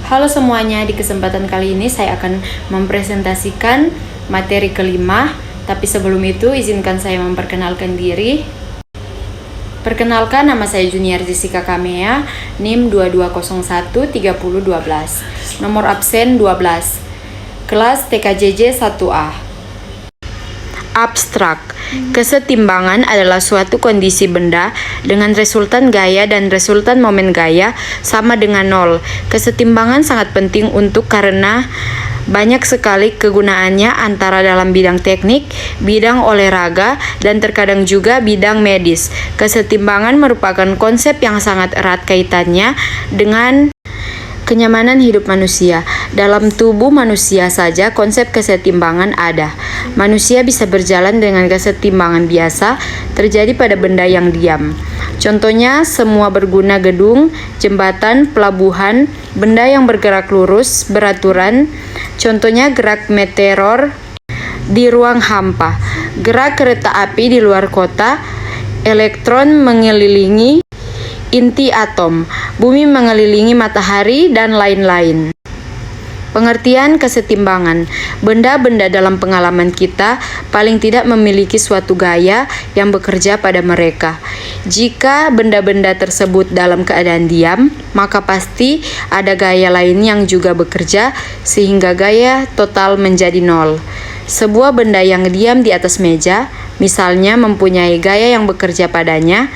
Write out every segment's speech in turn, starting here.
Halo semuanya, di kesempatan kali ini saya akan mempresentasikan materi kelima. Tapi sebelum itu, izinkan saya memperkenalkan diri. Perkenalkan, nama saya Junior Jessica Kamea, NIM 22013012, nomor absen 12, kelas TKJJ 1A. Abstrak. Kesetimbangan adalah suatu kondisi benda dengan resultan gaya dan resultan momen gaya sama dengan nol. Kesetimbangan sangat penting karena banyak sekali kegunaannya antara dalam bidang teknik, bidang olahraga, dan terkadang juga bidang medis. Kesetimbangan merupakan konsep yang sangat erat kaitannya dengan kenyamanan hidup manusia. Dalam tubuh manusia saja konsep kesetimbangan ada. Manusia bisa berjalan dengan kesetimbangan biasa terjadi pada benda yang diam. Contohnya semua berguna gedung, jembatan, pelabuhan, benda yang bergerak lurus, beraturan. Contohnya gerak meteor di ruang hampa, gerak kereta api di luar kota, elektron mengelilingi inti atom, bumi mengelilingi matahari, dan lain-lain. Pengertian kesetimbangan. Benda-benda dalam pengalaman kita paling tidak memiliki suatu gaya yang bekerja pada mereka. Jika benda-benda tersebut dalam keadaan diam, maka pasti ada gaya lain yang juga bekerja sehingga gaya total menjadi nol. Sebuah benda yang diam di atas meja, misalnya mempunyai gaya yang bekerja padanya,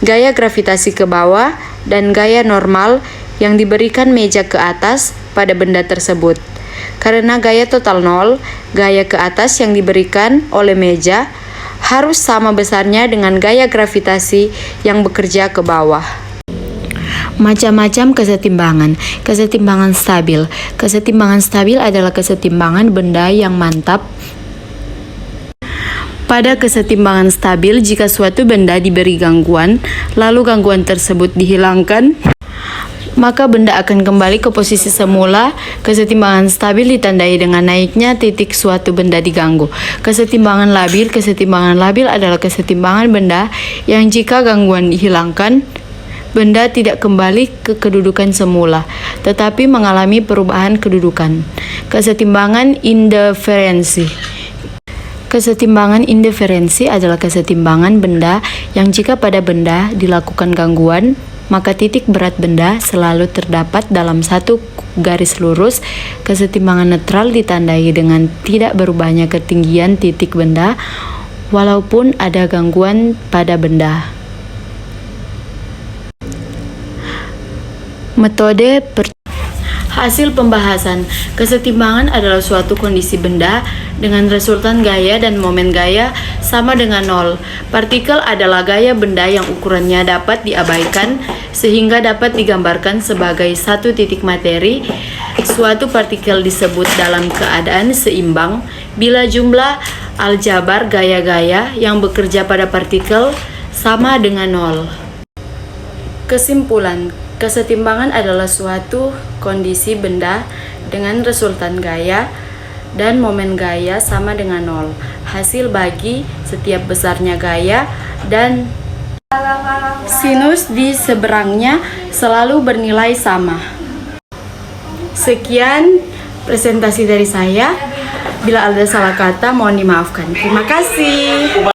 gaya gravitasi ke bawah, dan gaya normal yang diberikan meja ke atas pada benda tersebut. Karena gaya total nol, gaya ke atas yang diberikan oleh meja harus sama besarnya dengan gaya gravitasi yang bekerja ke bawah. Macam-macam kesetimbangan. Kesetimbangan stabil. Kesetimbangan stabil adalah kesetimbangan benda yang mantap. Pada kesetimbangan stabil, jika suatu benda diberi gangguan, lalu gangguan tersebut dihilangkan, maka benda akan kembali ke posisi semula. Kesetimbangan stabil ditandai dengan naiknya titik suatu benda diganggu. Kesetimbangan labil. Kesetimbangan labil adalah kesetimbangan benda yang jika gangguan dihilangkan, benda tidak kembali ke kedudukan semula, tetapi mengalami perubahan kedudukan. Kesetimbangan indiferensi. Kesetimbangan indiferensi adalah kesetimbangan benda yang jika pada benda dilakukan gangguan, maka titik berat benda selalu terdapat dalam satu garis lurus. Kesetimbangan netral ditandai dengan tidak berubahnya ketinggian titik benda walaupun ada gangguan pada benda. Metode hasil pembahasan. Kesetimbangan adalah suatu kondisi benda dengan resultan gaya dan momen gaya sama dengan nol. Partikel adalah gaya benda yang ukurannya dapat diabaikan sehingga dapat digambarkan sebagai satu titik materi. Suatu partikel disebut dalam keadaan seimbang bila jumlah aljabar gaya-gaya yang bekerja pada partikel sama dengan nol. Kesimpulan. Kesetimbangan adalah suatu kondisi benda dengan resultan gaya dan momen gaya sama dengan nol. Hasil bagi setiap besarnya gaya dan sinus di seberangnya selalu bernilai sama. Sekian presentasi dari saya. Bila ada salah kata, mohon dimaafkan. Terima kasih.